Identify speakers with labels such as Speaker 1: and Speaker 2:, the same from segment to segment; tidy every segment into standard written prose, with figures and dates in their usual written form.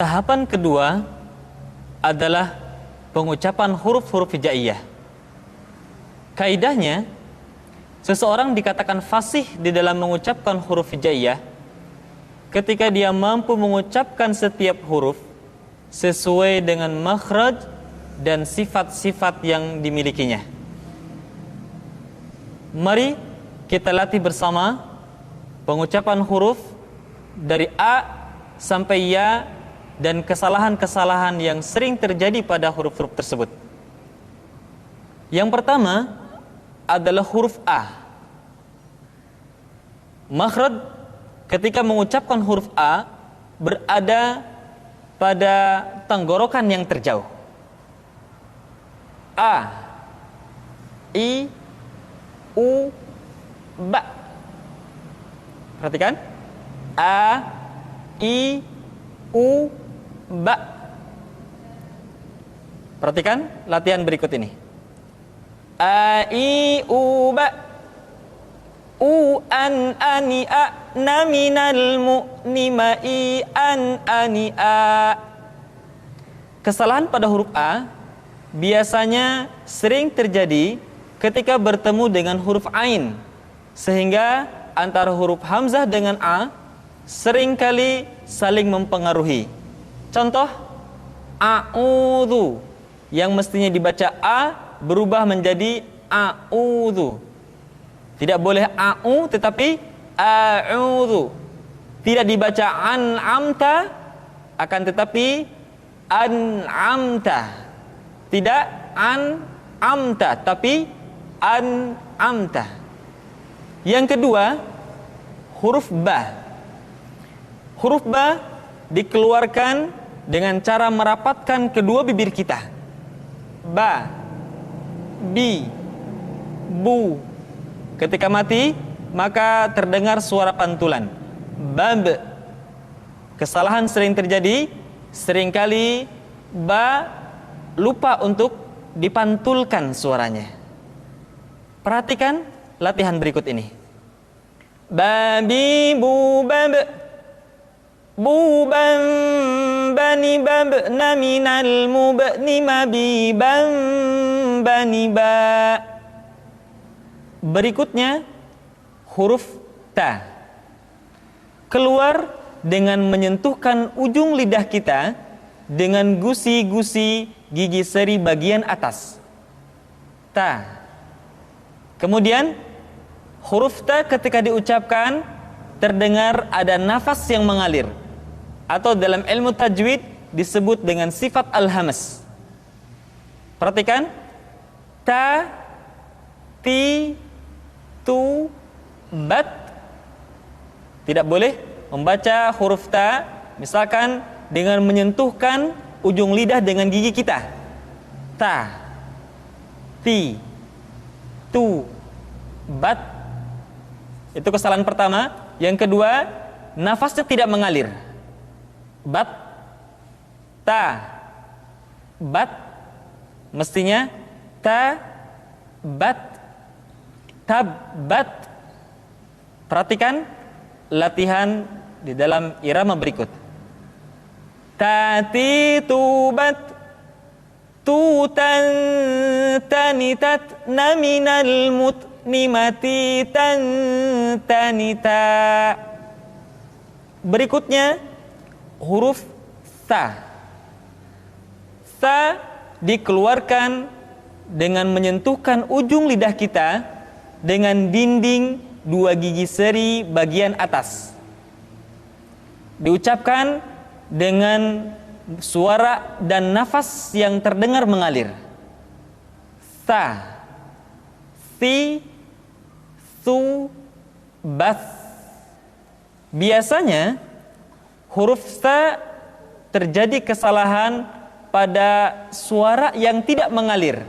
Speaker 1: Tahapan kedua adalah pengucapan huruf-huruf hijaiyah. Kaidahnya, seseorang dikatakan fasih di dalam mengucapkan huruf hijaiyah ketika dia mampu mengucapkan setiap huruf sesuai dengan makhraj dan sifat-sifat yang dimilikinya. Mari kita latih bersama pengucapan huruf dari A sampai Ya dan kesalahan-kesalahan yang sering terjadi pada huruf-huruf tersebut. Yang pertama adalah huruf A. Makhraj ketika mengucapkan huruf A berada pada tenggorokan yang terjauh. A, I, U, Ba. Perhatikan. A, I, U, Ba. Perhatikan latihan berikut ini. A, I, U, Ba. U, an, ani, a, na, minal, mu, ni, ma, i, an, ani, a. Kesalahan pada huruf A biasanya sering terjadi ketika bertemu dengan huruf Ain, sehingga antara huruf Hamzah dengan A seringkali saling mempengaruhi. Contoh, a'udzu yang mestinya dibaca A berubah menjadi a'udzu. Tidak boleh a'u tetapi a'udzu. Tidak dibaca an'amta akan tetapi an'amta. Tidak an'amta tapi an'amta. Yang kedua, huruf Ba. Huruf Ba dikeluarkan dengan cara merapatkan kedua bibir kita. Ba, Bi, Bu. Ketika mati, maka terdengar suara pantulan. Bab. Kesalahan sering terjadi, seringkali Ba lupa untuk dipantulkan suaranya. Perhatikan latihan berikut ini. Babi, bu, bab. Bu, bam, bani, bab, na, minal, mu, ba, ni, ma, bi, bam, bani, ba. Berikutnya huruf Ta. Keluar dengan menyentuhkan ujung lidah kita dengan gusi-gusi gigi seri bagian atas. Ta. Kemudian huruf Ta ketika diucapkan terdengar ada nafas yang mengalir, atau dalam ilmu tajwid disebut dengan sifat al-hamas. Perhatikan. Ta, ti, tu, bat. Tidak boleh membaca huruf Ta misalkan dengan menyentuhkan ujung lidah dengan gigi kita. Ta, ti, tu, bat. Itu kesalahan pertama. Yang kedua, nafasnya tidak mengalir. Bat, ta, bat. Mestinya ta, bat, tab, bat. Perhatikan latihan di dalam irama berikut. Tati, tubat, tutan, tanitat, naminal, mut, nimati, tan, tanita. Berikutnya huruf Sa. Sa dikeluarkan dengan menyentuhkan ujung lidah kita dengan dinding dua gigi seri bagian atas. Diucapkan dengan suara dan nafas yang terdengar mengalir. Sa, si, su, bas. Biasanya huruf Sa terjadi kesalahan pada suara yang tidak mengalir.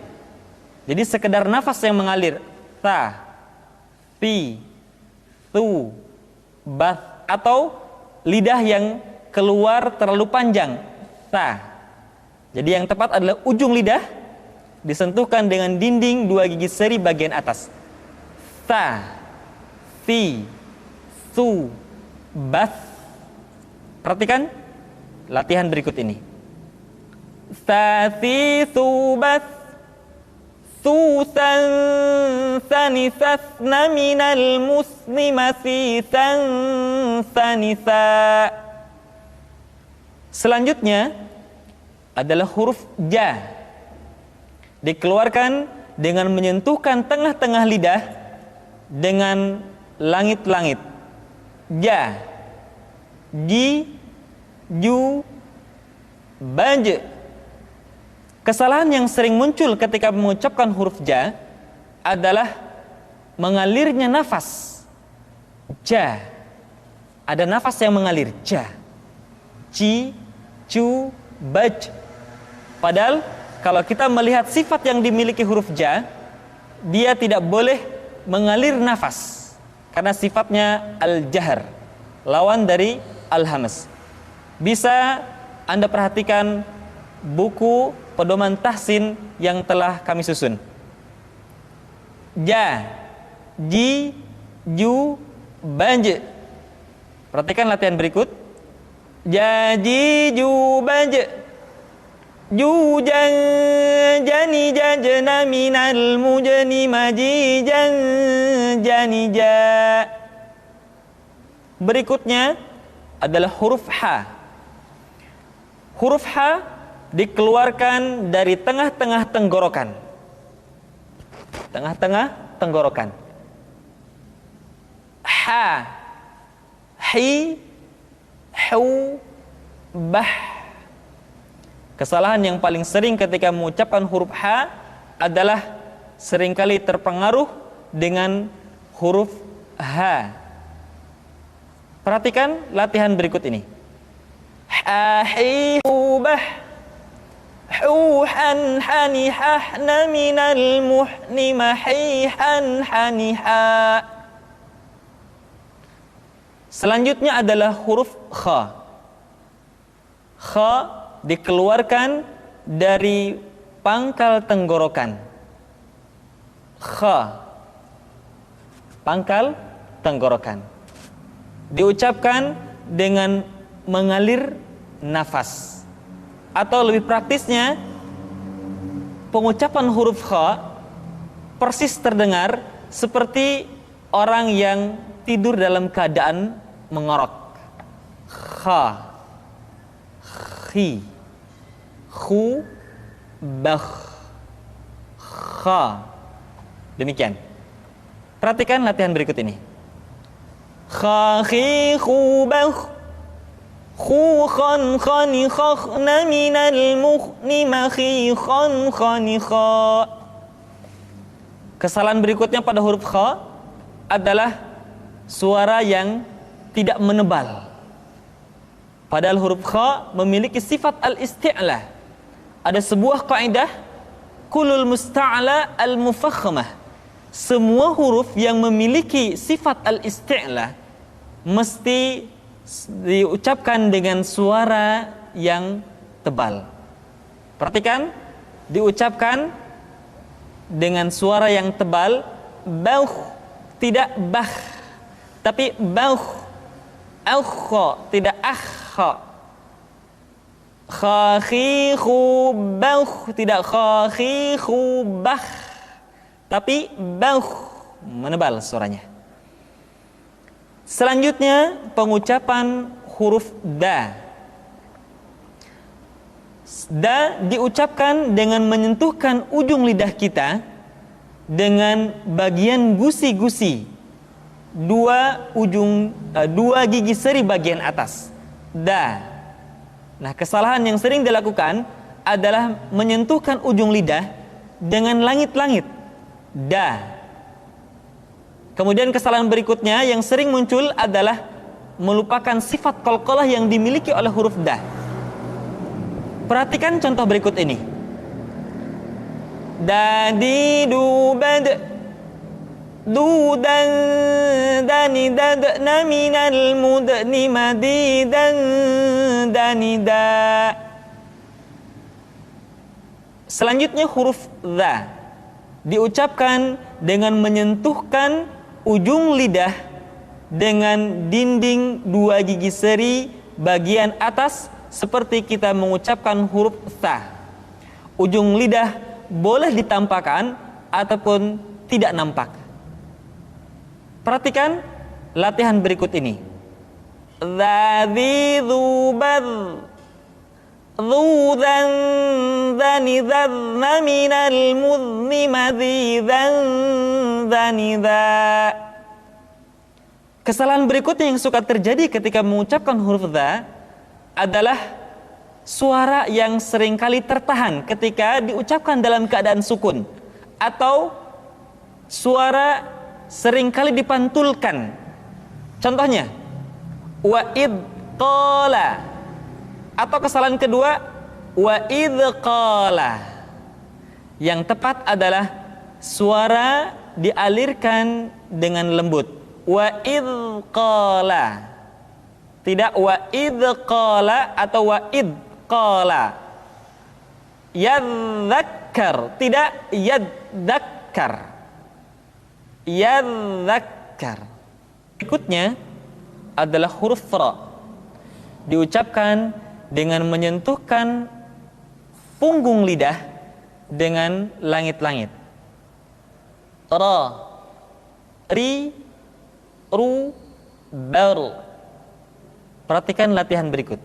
Speaker 1: Jadi sekedar nafas yang mengalir. Sa, si, su, bas. Atau lidah yang keluar terlalu panjang. Sa. Jadi yang tepat adalah ujung lidah disentuhkan dengan dinding dua gigi seri bagian atas. Sa, si, su, bas. Perhatikan latihan berikut ini. Sasi subas susan sanisasna minal muslimasi sanisa. Selanjutnya adalah huruf ja. Dikeluarkan dengan menyentuhkan tengah-tengah lidah dengan langit-langit. Ja, ji, ju, baj. Kesalahan yang sering muncul ketika mengucapkan huruf ja adalah mengalirnya nafas. Ja, ada nafas yang mengalir. Ja, ci, cu, baj. Padahal kalau kita melihat sifat yang dimiliki huruf ja, dia tidak boleh mengalir nafas karena sifatnya al-jahr, lawan dari al-hamas. Bisa Anda perhatikan buku pedoman tahsin yang telah kami susun. Ja, ji, ju, banj. Perhatikan latihan berikut. Ja, ji, ju, banj. Ju, jan, jani, jajna, minal, mujani, maji, jan, jani, ja. Berikutnya adalah huruf ha. Huruf ha dikeluarkan dari tengah-tengah tenggorokan. Tengah-tengah tenggorokan. Ha, hi, hu, bah. Kesalahan yang paling sering ketika mengucapkan huruf ha adalah seringkali terpengaruh dengan huruf ha. Perhatikan latihan berikut ini. Ha, hi, hu, bah. Hu, han, hani, hahna, minal, muhni, mahi, han, hani, ha. Selanjutnya adalah huruf kha. Kha dikeluarkan dari pangkal tenggorokan. Kha, pangkal tenggorokan. Diucapkan dengan mengalir nafas. Atau lebih praktisnya, pengucapan huruf kha persis terdengar seperti orang yang tidur dalam keadaan mengorok. Kha, khi, khu, bakh, kha. Demikian. Perhatikan latihan berikut ini. Kha, khi, khu, bakh, khu, khan, khani, khakhna, minal, mukhni, makhi, khan, khani, kha. Kesalahan berikutnya pada huruf kha adalah suara yang tidak menebal. Padahal huruf kha memiliki sifat al-isti'la. Ada sebuah kaidah, kulul musta'la al-mufakhmah. Semua huruf yang memiliki sifat al-isti'la mesti diucapkan dengan suara yang tebal. Perhatikan, diucapkan dengan suara yang tebal. Bauh, tidak bah, tapi bauh. Aukho, tidak akho. Kha, khi, khu, bauh, tidak kha, khi, khu, bah, tapi bauh, menebal suaranya. Selanjutnya pengucapan huruf da. Da diucapkan dengan menyentuhkan ujung lidah kita dengan bagian gusi-gusi dua gigi seri bagian atas. Da. Nah, kesalahan yang sering dilakukan adalah menyentuhkan ujung lidah dengan langit-langit. Da. Kemudian kesalahan berikutnya yang sering muncul adalah melupakan sifat qalqalah yang dimiliki oleh huruf da. Perhatikan contoh berikut ini. Dadi, du, bad, du, dan, dani, dadna, minal, mudni, madi, dan, dani, da. Selanjutnya huruf za diucapkan dengan menyentuhkan ujung lidah dengan dinding dua gigi seri bagian atas seperti kita mengucapkan huruf tha. Ujung lidah boleh ditampakkan ataupun tidak nampak. Perhatikan latihan berikut ini. Dzadzi dzubad dzudzan dzani dzadna minal muzni madzidzan dzani dza. Kesalahan berikutnya yang suka terjadi ketika mengucapkan huruf dza adalah suara yang seringkali tertahan ketika diucapkan dalam keadaan sukun, atau suara seringkali dipantulkan. Contohnya wa id qala, atau kesalahan kedua wa id qala. Yang tepat adalah suara dialirkan dengan lembut, wa id qala, tidak wa id qala atau wa id qala. Yadzakkar, tidak yadzakkar. Yadzakkar. Berikutnya adalah huruf ra, diucapkan dengan menyentuhkan punggung lidah dengan langit-langit. Ra, ri, ru, bar. Perhatikan latihan berikut.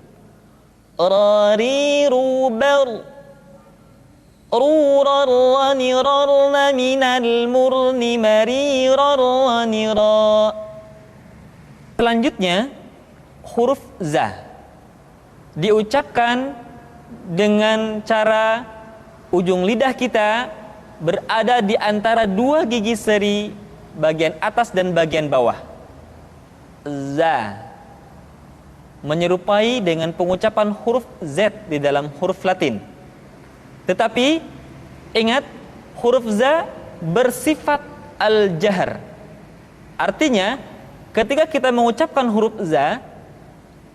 Speaker 1: Ra, ri, ru, bar. Ru, rar, rani, rarna minal murni mari, rarani, ra. Selanjutnya huruf za, diucapkan dengan cara ujung lidah kita berada di antara dua gigi seri bagian atas dan bagian bawah. Za, menyerupai dengan pengucapan huruf Z di dalam huruf Latin. Tetapi ingat, huruf za bersifat al-jahr. Artinya ketika kita mengucapkan huruf za,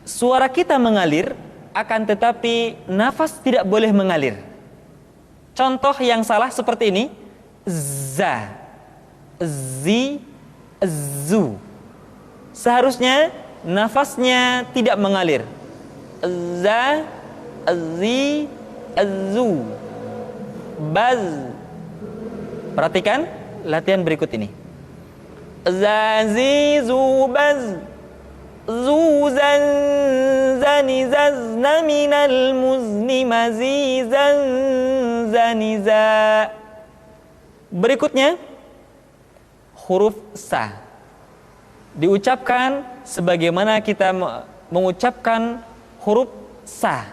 Speaker 1: suara kita mengalir, akan tetapi nafas tidak boleh mengalir. Contoh yang salah seperti ini: za, zi, zu. Seharusnya nafasnya tidak mengalir. Za, zi, zu, baz. Perhatikan latihan berikut ini. Zazi, zubaz, zuzan, zani, zazna minal muzni mazizan, zaniza. Berikutnya huruf sa, diucapkan sebagaimana kita mengucapkan huruf sa,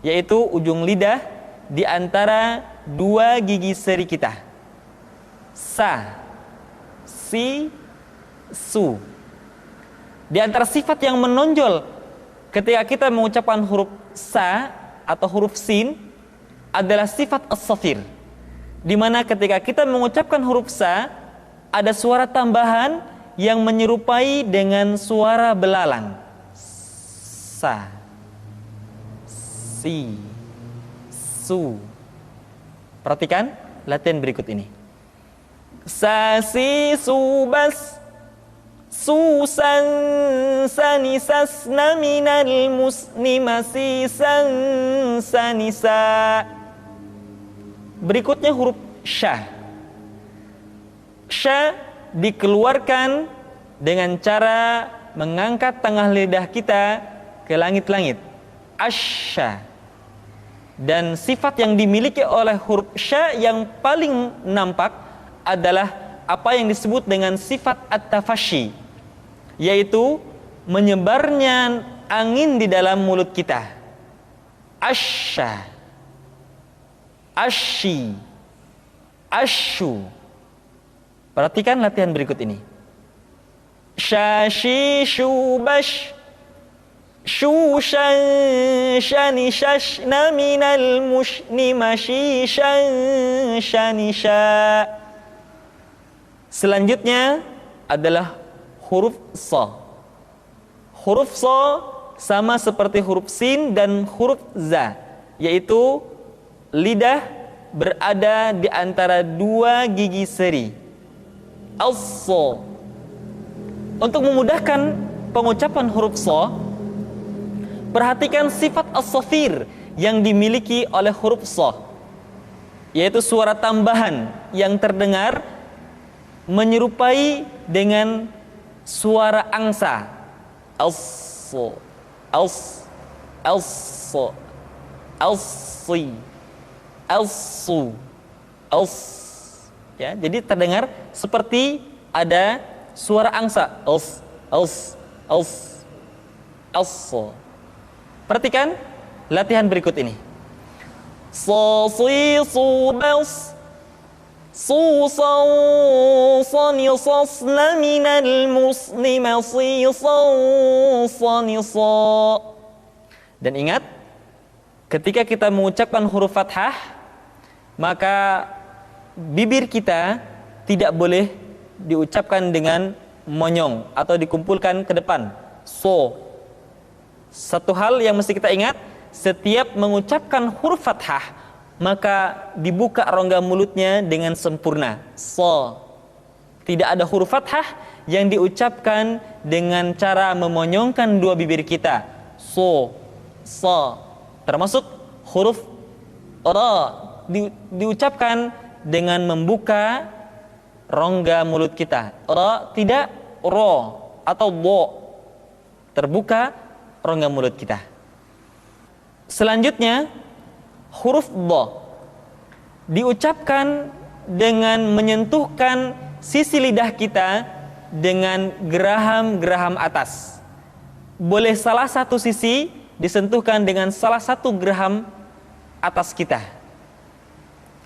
Speaker 1: yaitu ujung lidah di antara dua gigi seri kita. Sa, si, su. Di antara sifat yang menonjol ketika kita mengucapkan huruf sa atau huruf sin adalah sifat as-safir, di mana ketika kita mengucapkan huruf sa ada suara tambahan yang menyerupai dengan suara belalang. Sa, si, su. Perhatikan latihan berikut ini. Sa, si, su, bas, susan, sanisasna minal musni masisan, sanisa. Berikutnya huruf sya. Sya dikeluarkan dengan cara mengangkat tengah lidah kita ke langit-langit. Asya. Dan sifat yang dimiliki oleh huruf sya yang paling nampak adalah apa yang disebut dengan sifat at-tafashi, yaitu menyebarnya angin di dalam mulut kita. Asya, asyi, asyu. Perhatikan latihan berikut ini. Syashi, syubash, syushan, shani, shashna minal mushni mashishan, shanisha. Selanjutnya adalah huruf sa. Huruf sa sama seperti huruf sin dan huruf za, yaitu lidah berada di antara dua gigi seri. As-sa. Untuk memudahkan pengucapan huruf sa, Perhatikan sifat as-safir yang dimiliki oleh huruf sha, yaitu suara tambahan yang terdengar menyerupai dengan suara angsa. As-so, as, as-so, as-si, as-su, as. Ya, jadi terdengar seperti ada suara angsa. As, as, as, as-so. Perhatikan latihan berikut ini. Sa, si, su, bas, su, sa, sa, ni, sas, na, minal, muslima, si, sa, sa, ni, sa. Dan ingat, ketika kita mengucapkan huruf fathah, maka bibir kita tidak boleh diucapkan dengan monyong atau dikumpulkan ke depan. So, satu hal yang mesti kita ingat, setiap mengucapkan huruf fathah, maka dibuka rongga mulutnya dengan sempurna. So, tidak ada huruf fathah yang diucapkan dengan cara memonyongkan dua bibir kita. So, so, termasuk huruf ra diucapkan dengan membuka rongga mulut kita. Ra tidak ro atau bo, terbuka rongga mulut kita. Selanjutnya huruf dha diucapkan dengan menyentuhkan sisi lidah kita dengan geraham-geraham atas. Boleh salah satu sisi disentuhkan dengan salah satu geraham atas kita,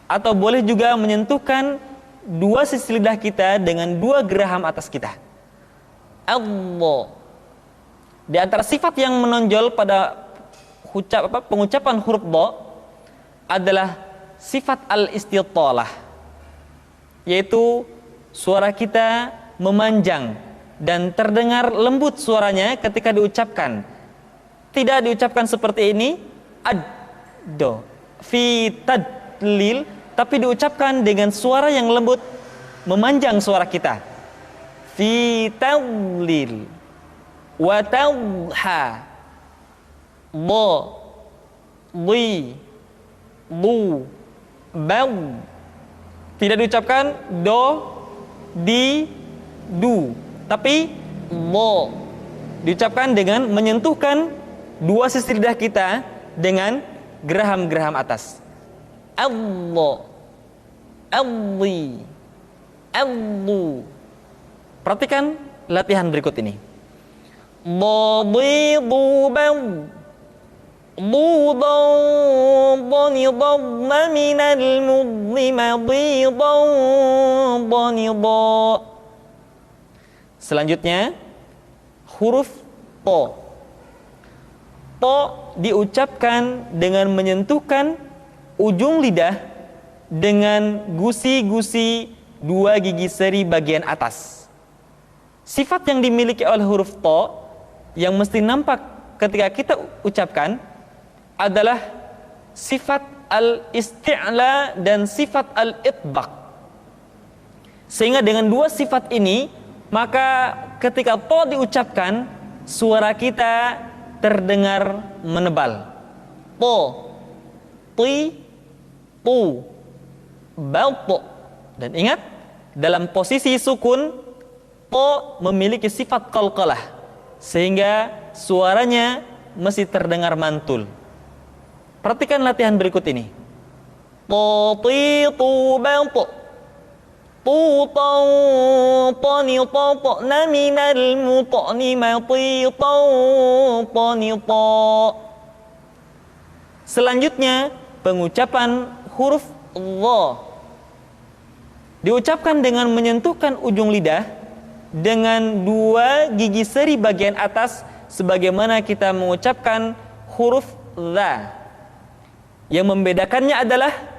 Speaker 1: atau boleh juga menyentuhkan dua sisi lidah kita dengan dua geraham atas kita. Allah. Di antara sifat yang menonjol pada pengucapan huruf dha adalah sifat al-istitalah, yaitu suara kita memanjang dan terdengar lembut suaranya ketika diucapkan. Tidak diucapkan seperti ini, ad-do, fi tadlil, tapi diucapkan dengan suara yang lembut, memanjang suara kita. Fi tadlil wa tawha, bo, li, lu, bau. Tidak diucapkan do, di, du, tapi lo. Diucapkan dengan menyentuhkan dua sisi lidah kita dengan geraham-geraham atas. Allah, alli, allu. Perhatikan latihan berikut ini. Dadidu bau, dudan danidadna minal mudlima didan danidad. Selanjutnya huruf to. To diucapkan dengan menyentuhkan ujung lidah dengan gusi-gusi dua gigi seri bagian atas. Sifat yang dimiliki oleh huruf to yang mesti nampak ketika kita ucapkan adalah sifat al-isti'la dan sifat al-itbaq. Sehingga dengan dua sifat ini, maka ketika to diucapkan, suara kita terdengar menebal. To, ti, tu, balto. Dan ingat, dalam posisi sukun, to memiliki sifat qalqalah, sehingga suaranya mesti terdengar mantul. Perhatikan latihan berikut ini. To, ti, tu, balto. Tu, tau, tani, tau, na, minal, mutani, mati, tau, tani, tau. Selanjutnya, pengucapan huruf dha diucapkan dengan menyentuhkan ujung lidah dengan dua gigi seri bagian atas, sebagaimana kita mengucapkan huruf dha. Yang membedakannya adalah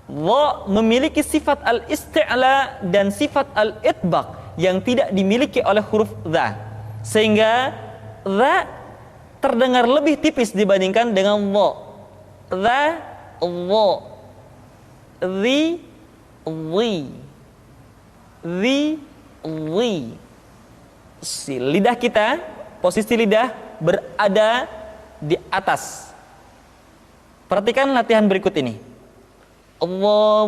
Speaker 1: dha memiliki sifat al-isti'la dan sifat al-itbaq yang tidak dimiliki oleh huruf dha, sehingga dha terdengar lebih tipis dibandingkan dengan dha. Dha, dha, dhi, dhi, dhi, dhi. Lidah kita, posisi lidah berada di atas. Perhatikan latihan berikut ini.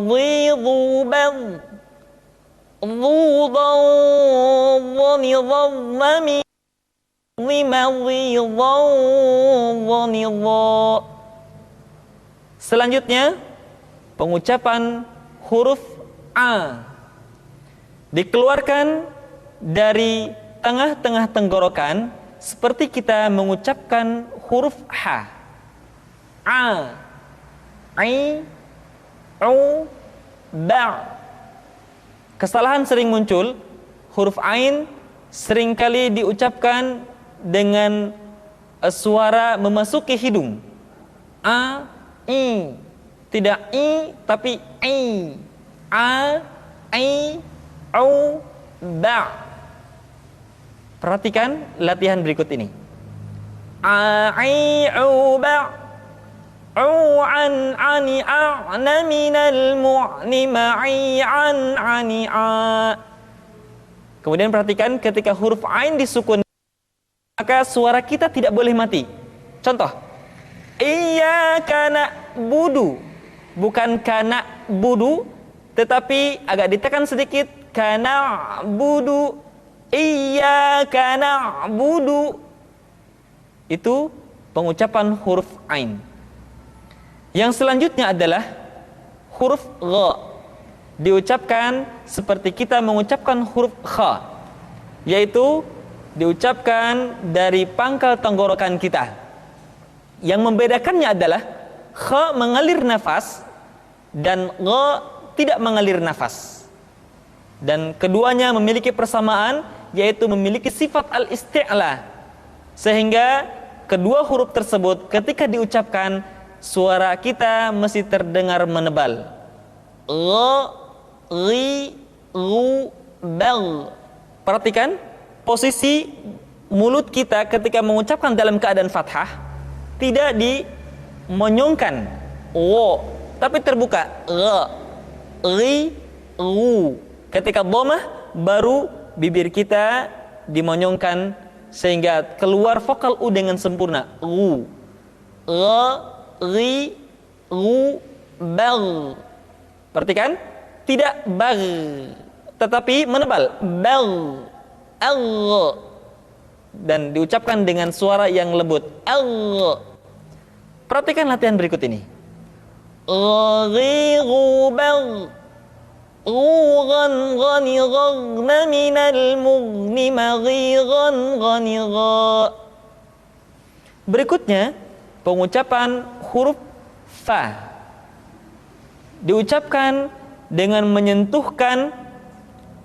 Speaker 1: Dhi-dhu-bad dhu-dha-dha-ni-dha-dha-mi lima-dhi-dha-dha-ni-dha. Selanjutnya pengucapan huruf A dikeluarkan dari tengah-tengah tenggorokan seperti kita mengucapkan huruf H. A, I, U, Ba. Kesalahan sering muncul, huruf Ain seringkali diucapkan dengan suara memasuki hidung. A, I. Tidak I, tapi I. A, I, U, Ba. Perhatikan latihan berikut ini. A, I, U, Ba. An ani a'na minal mu'ni ma'i an ani a. Kemudian perhatikan ketika huruf ain disukun, maka suara kita tidak boleh mati. Contoh, iyyaka na'budu, bukan kana budu, tetapi agak ditekan sedikit, kana budu, iyyaka na'budu. Itu pengucapan huruf ain. Yang selanjutnya adalah huruf gha. Diucapkan seperti kita mengucapkan huruf kha, yaitu diucapkan dari pangkal tenggorokan kita. Yang membedakannya adalah kha mengalir nafas dan gha tidak mengalir nafas. Dan keduanya memiliki persamaan, yaitu memiliki sifat al-isti'la. Sehingga kedua huruf tersebut ketika diucapkan, suara kita mesti terdengar menebal. Gha, ri, ru, bal. Perhatikan posisi mulut kita ketika mengucapkan dalam keadaan fathah, tidak dimonyongkan, wo, tapi terbuka. Gha, ri, ru. Ketika dhammah, baru bibir kita dimonyongkan sehingga keluar vokal u dengan sempurna. Ru, gha, ri, ru, bal. Perhatikan, tidak bal, tetapi menebal. Bal, al, dan diucapkan dengan suara yang lembut. Al. Perhatikan latihan berikut ini. Ri, ru, bal. Ghan, ghani, ghagna minal mughni maghiran, ghani, gha. Berikutnya pengucapan huruf fa. Diucapkan dengan menyentuhkan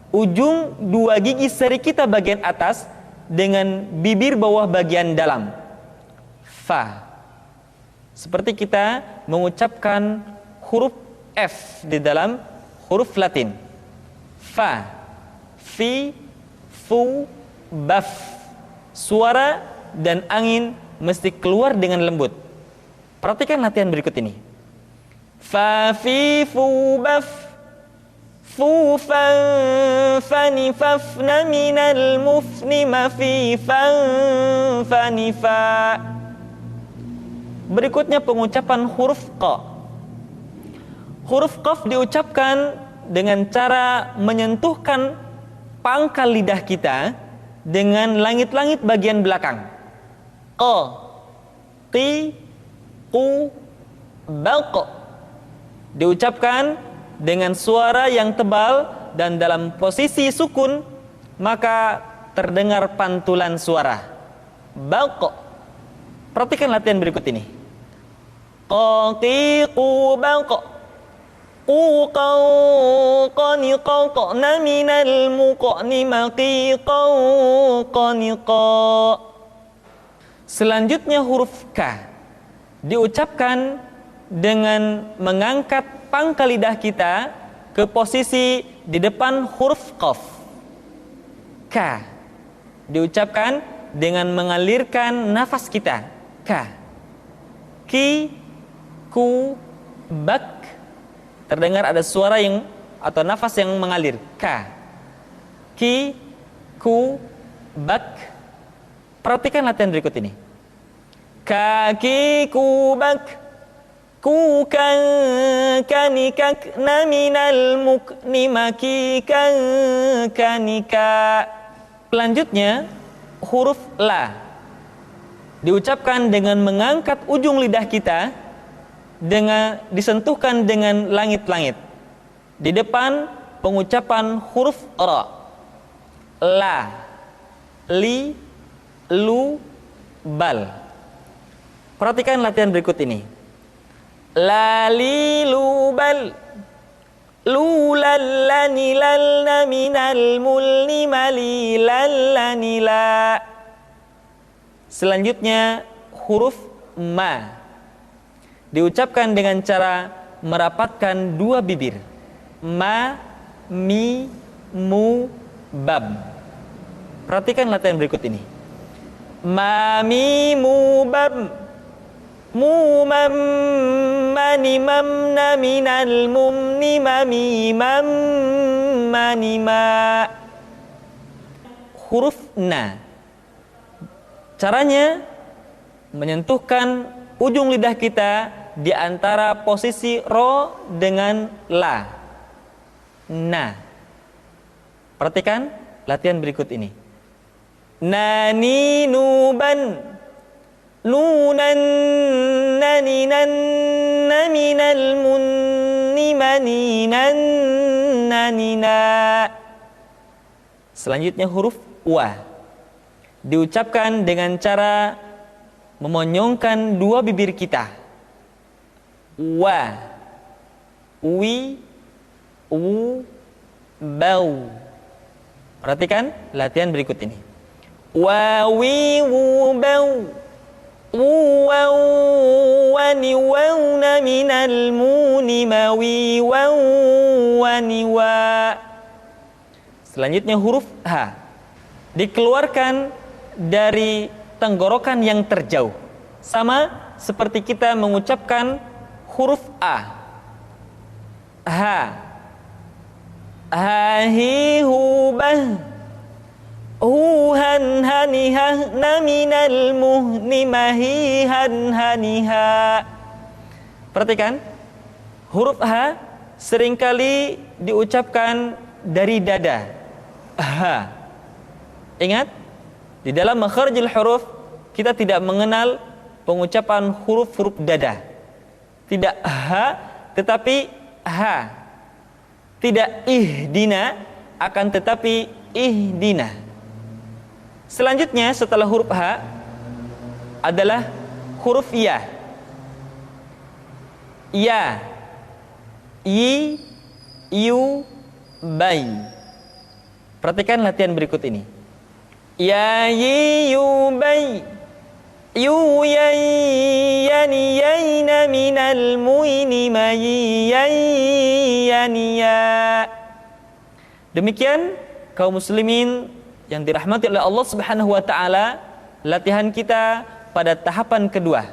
Speaker 1: ujung dua gigi seri kita bagian atas dengan bibir bawah bagian dalam. Fa. Seperti kita mengucapkan huruf F di dalam huruf Latin. Fa, fi, fu, baf. Suara dan angin mesti keluar dengan lembut. Perhatikan latihan berikut ini. Fa, fi, fu, baf. Fu, fan, fani, fafna minal mufni ma fi, fan, fani, fa. Berikutnya pengucapan huruf qa. Huruf qaf diucapkan dengan cara menyentuhkan pangkal lidah kita dengan langit-langit bagian belakang. Qa, qi, qu, balq. Diucapkan dengan suara yang tebal dan dalam posisi sukun, maka terdengar pantulan suara. Balq. Perhatikan latihan berikut ini. Qa, qi, qu, balq. Qaniqaqna minal muqni maqiqaqaniqa. Selanjutnya huruf K diucapkan dengan mengangkat pangkal lidah kita ke posisi di depan huruf Qaf. K diucapkan dengan mengalirkan nafas kita. K, ki, ku, bak. Terdengar ada suara yang atau nafas yang mengalir. Ka, ki, ku, bak. Perhatikan latihan berikut ini. Kaki kubak. Kukan kanikak naminal mukni makikan kanika. Selanjutnya huruf la diucapkan dengan mengangkat ujung lidah kita, dengan disentuhkan dengan langit-langit. Di depan pengucapan huruf ra. La, li, lu, bal. Perhatikan latihan berikut ini. La li lu bal. Lu lallani lalna minal mulni mali lallani la. Selanjutnya huruf ma diucapkan dengan cara merapatkan dua bibir. Ma, mi, mu, bab. Perhatikan latihan berikut ini. Ma, mi, mu, bab. Mu, mam, mani, mamna, minal, mumni, mami, mam, mani, ma. Huruf na. Caranya menyentuhkan ujung lidah kita di antara posisi ro dengan la. Na. Perhatikan latihan berikut ini. Nani nuban. Nunan naninan naminal munni maninan nanina. Selanjutnya huruf wa diucapkan dengan cara memonyongkan dua bibir kita. Wa, wi, u, bau. Perhatikan latihan berikut ini. Wa, wi, wu, bau. Waw, wani, wawna minal muni mawi, waw, wani, wa. Selanjutnya huruf ha dikeluarkan dari tenggorokan yang terjauh, sama seperti kita mengucapkan huruf a. Ha, ha, hi, hu, bah. Huhan hanihah naminal muhni mahihan haniha. Perhatikan huruf ha seringkali diucapkan dari dada. Ha. Ingat, di dalam makharijul huruf kita tidak mengenal pengucapan huruf-huruf dada. Tidak ha, tetapi ha. Tidak ihdina, akan tetapi ihdina. Selanjutnya setelah huruf ha adalah huruf ya. Ya, yi, yu, bai. Perhatikan latihan berikut ini. Ya, yi, yu, bai. Yu, yai, yani, yaina minal muini mayi, yai, yani, ya. Demikian kaum muslimin yang dirahmati oleh Allah Subhanahu wa taala, latihan kita pada tahapan kedua.